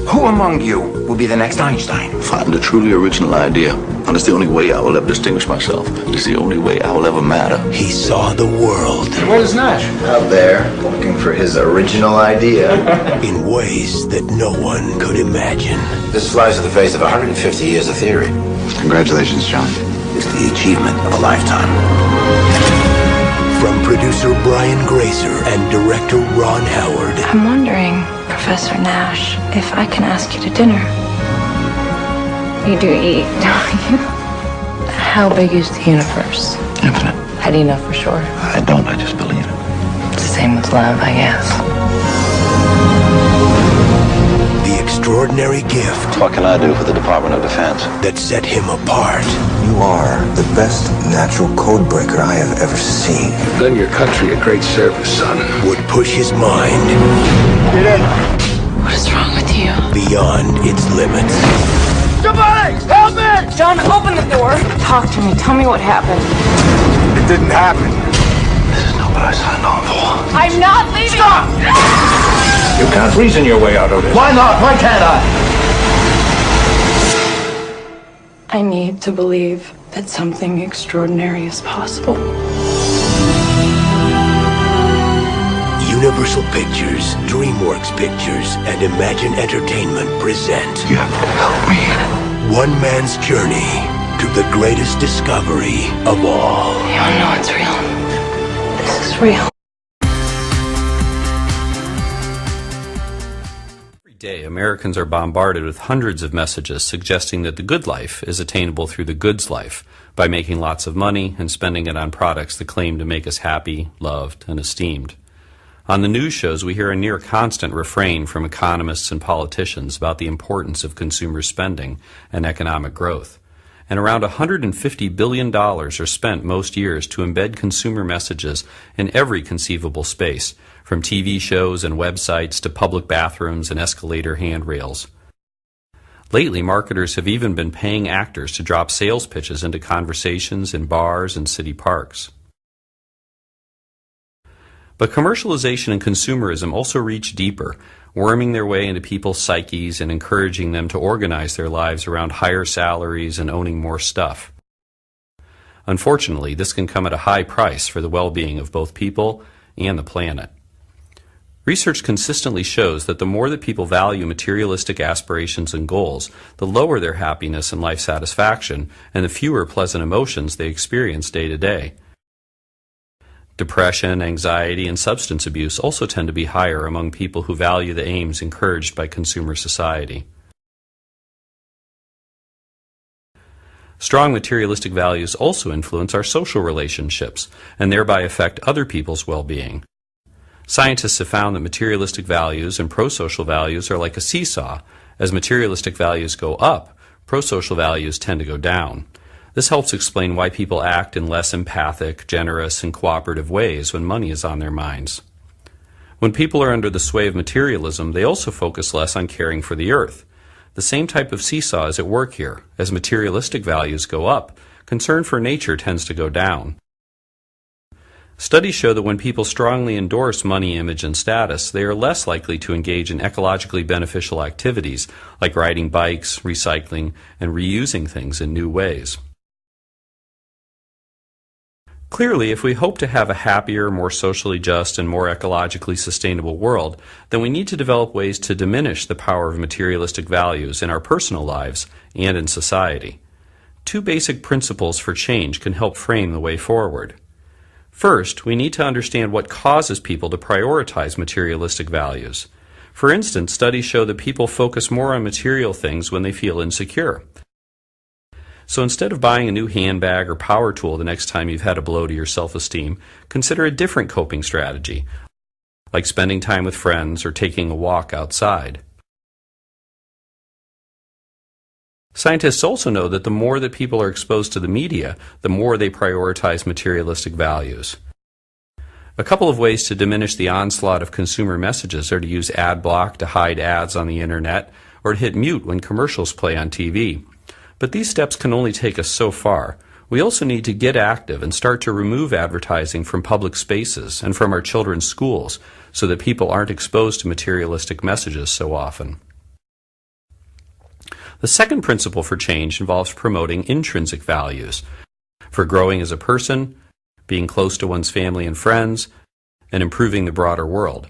Who among you will be the next Einstein? Find a truly original idea. And it's the only way I will ever distinguish myself. It's the only way I will ever matter. He saw the world. Where's Nash? Out there, looking for his original idea. In ways that no one could imagine. This flies in the face of 150 years of theory. Congratulations, John. It's the achievement of a lifetime. From producer Brian Grazer and director Ron Howard. I'm wondering, Professor Nash, if I can ask you to dinner. You do eat, don't you? How big is the universe? Infinite. How do you know for sure? I don't, I just believe it. It's the same with love, I guess. The extraordinary gift What can I do for the Department of Defense? that set him apart. You are the best natural code breaker I have ever seen. You've done your country a great service, son. Would push his mind Get in. What is wrong with you? beyond its limits. Somebody, help me! John, open the door. Talk to me. Tell me what happened. It didn't happen. This is not what I signed on for. I'm not leaving. Stop! You can't reason your way out of this. Why not? Why can't I? I need to believe that something extraordinary is possible. Universal Pictures, DreamWorks Pictures, and Imagine Entertainment present You have to help me. one man's journey to the greatest discovery of all. You don't know it's real. This is real. Every day, Americans are bombarded with hundreds of messages suggesting that the good life is attainable through the goods life by making lots of money and spending it on products that claim to make us happy, loved, and esteemed. On the news shows, we hear a near constant refrain from economists and politicians about the importance of consumer spending and economic growth. And around $150 billion are spent most years to embed consumer messages in every conceivable space, from TV shows and websites to public bathrooms and escalator handrails. Lately, marketers have even been paying actors to drop sales pitches into conversations in bars and city parks. But commercialization and consumerism also reach deeper, worming their way into people's psyches and encouraging them to organize their lives around higher salaries and owning more stuff. Unfortunately, this can come at a high price for the well-being of both people and the planet. Research consistently shows that the more that people value materialistic aspirations and goals, the lower their happiness and life satisfaction, and the fewer pleasant emotions they experience day to day. Depression, anxiety, and substance abuse also tend to be higher among people who value the aims encouraged by consumer society. Strong materialistic values also influence our social relationships and thereby affect other people's well-being. Scientists have found that materialistic values and pro-social values are like a seesaw. As materialistic values go up, pro-social values tend to go down. This helps explain why people act in less empathic, generous, and cooperative ways when money is on their minds. When people are under the sway of materialism, they also focus less on caring for the earth. The same type of seesaw is at work here. As materialistic values go up, concern for nature tends to go down. Studies show that when people strongly endorse money, image, and status, they are less likely to engage in ecologically beneficial activities like riding bikes, recycling, and reusing things in new ways. Clearly, if we hope to have a happier, more socially just, and more ecologically sustainable world, then we need to develop ways to diminish the power of materialistic values in our personal lives and in society. Two basic principles for change can help frame the way forward. First, we need to understand what causes people to prioritize materialistic values. For instance, studies show that people focus more on material things when they feel insecure. So instead of buying a new handbag or power tool the next time you've had a blow to your self-esteem, consider a different coping strategy, like spending time with friends or taking a walk outside. Scientists also know that the more that people are exposed to the media, the more they prioritize materialistic values. A couple of ways to diminish the onslaught of consumer messages are to use ad block to hide ads on the internet or to hit mute when commercials play on TV. But these steps can only take us so far. We also need to get active and start to remove advertising from public spaces and from our children's schools so that people aren't exposed to materialistic messages so often. The second principle for change involves promoting intrinsic values for growing as a person, being close to one's family and friends, and improving the broader world.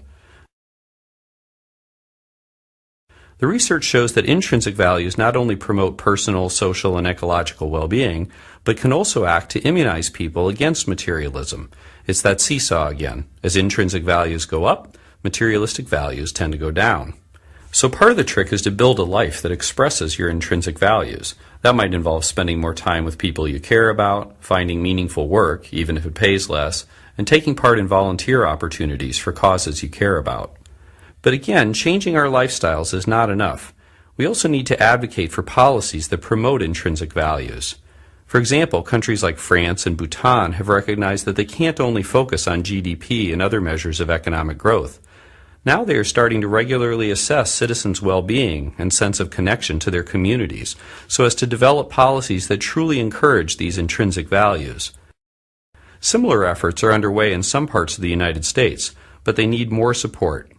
The research shows that intrinsic values not only promote personal, social, and ecological well-being, but can also act to immunize people against materialism. It's that seesaw again. As intrinsic values go up, materialistic values tend to go down. So part of the trick is to build a life that expresses your intrinsic values. That might involve spending more time with people you care about, finding meaningful work, even if it pays less, and taking part in volunteer opportunities for causes you care about. But again, changing our lifestyles is not enough. We also need to advocate for policies that promote intrinsic values. For example, countries like France and Bhutan have recognized that they can't only focus on GDP and other measures of economic growth. Now they are starting to regularly assess citizens' well-being and sense of connection to their communities so as to develop policies that truly encourage these intrinsic values. Similar efforts are underway in some parts of the United States, but they need more support.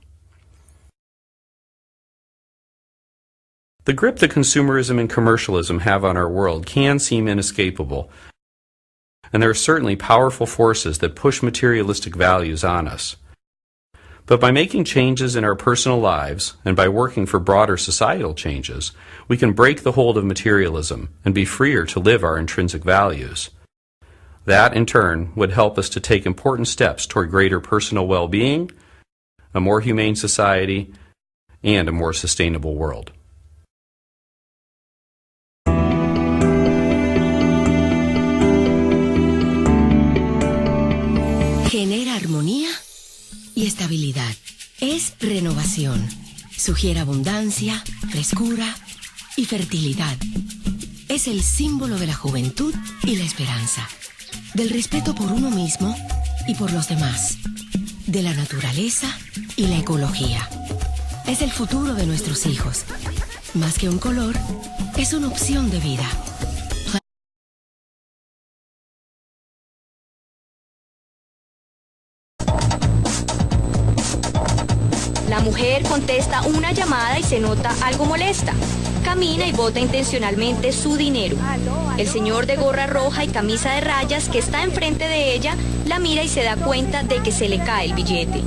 The grip that consumerism and commercialism have on our world can seem inescapable, and there are certainly powerful forces that push materialistic values on us. But by making changes in our personal lives and by working for broader societal changes, we can break the hold of materialism and be freer to live our intrinsic values. That, in turn, would help us to take important steps toward greater personal well-being, a more humane society, and a more sustainable world. Genera armonía y estabilidad. Es renovación. Sugiere abundancia, frescura y fertilidad. Es el símbolo de la juventud y la esperanza. Del respeto por uno mismo y por los demás. De la naturaleza y la ecología. Es el futuro de nuestros hijos. Más que un color, es una opción de vida. La mujer contesta una llamada y se nota algo molesta. Camina y bota intencionalmente su dinero. El señor de gorra roja y camisa de rayas que está enfrente de ella la mira y se da cuenta de que se le cae el billete.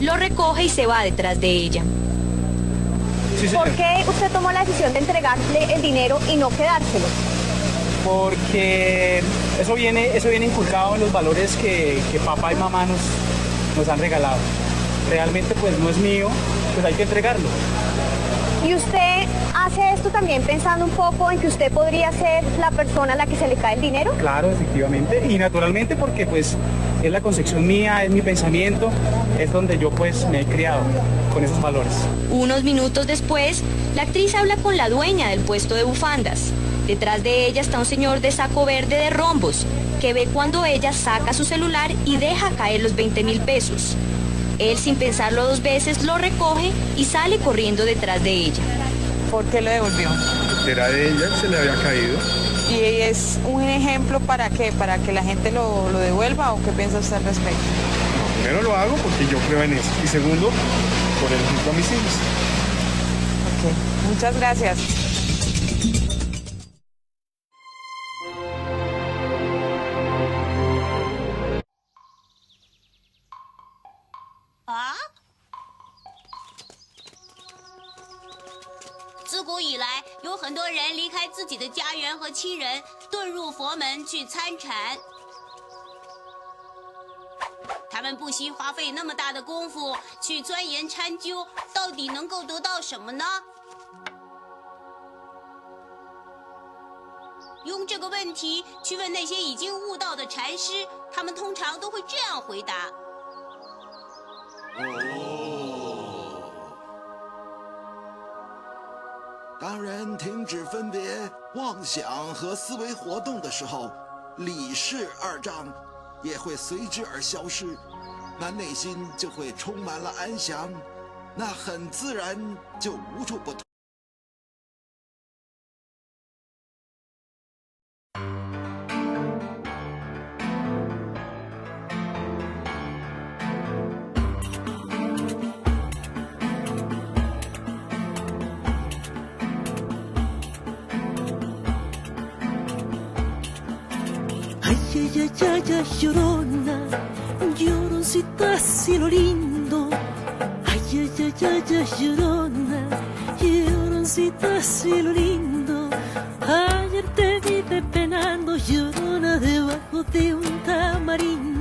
Lo recoge y se va detrás de ella. ¿Por qué usted tomó la decisión de entregarle el dinero y no quedárselo? Porque eso viene inculcado en los valores que papá y mamá nos han regalado. Realmente pues no es mío, pues hay que entregarlo. ¿Y usted hace esto también pensando un poco en que usted podría ser la persona a la que se le cae el dinero? Claro, efectivamente, y naturalmente porque pues es la concepción mía, es mi pensamiento, es donde yo pues me he criado con esos valores. Unos minutos después, la actriz habla con la dueña del puesto de bufandas. Detrás de ella está un señor de saco verde de rombos, que ve cuando ella saca su celular y deja caer los 20.000 pesos. Él, sin pensarlo dos veces, lo recoge y sale corriendo detrás de ella. ¿Por qué lo devolvió? Era de ella, se le había caído. ¿Y es un ejemplo para qué? ¿Para que la gente lo devuelva o qué piensa usted al respecto? No, primero lo hago porque yo creo en eso. Y segundo, por el ejemplo a mis hijos. Ok, muchas gracias.啊！自古以来，有很多人离开自己的家园和亲人，遁入佛门去参禅。他们不惜花费那么大的功夫去钻研禅究，到底能够得到什么呢？用这个问题去问那些已经悟道的禅师，他们通常都会这样回答。当人停止分别、妄想和思维活动的时候，理事二障也会随之而消失，那内心就会充满了安详，那很自然就无处不。Ay, ay, ay, ay, ay, llorona, lloroncita, cielo lindo. Ay, ay, ay, ay, ay, llorona, lloroncita, cielo lindo. Ayer te vi penando, llorona, debajo de un tamarindo.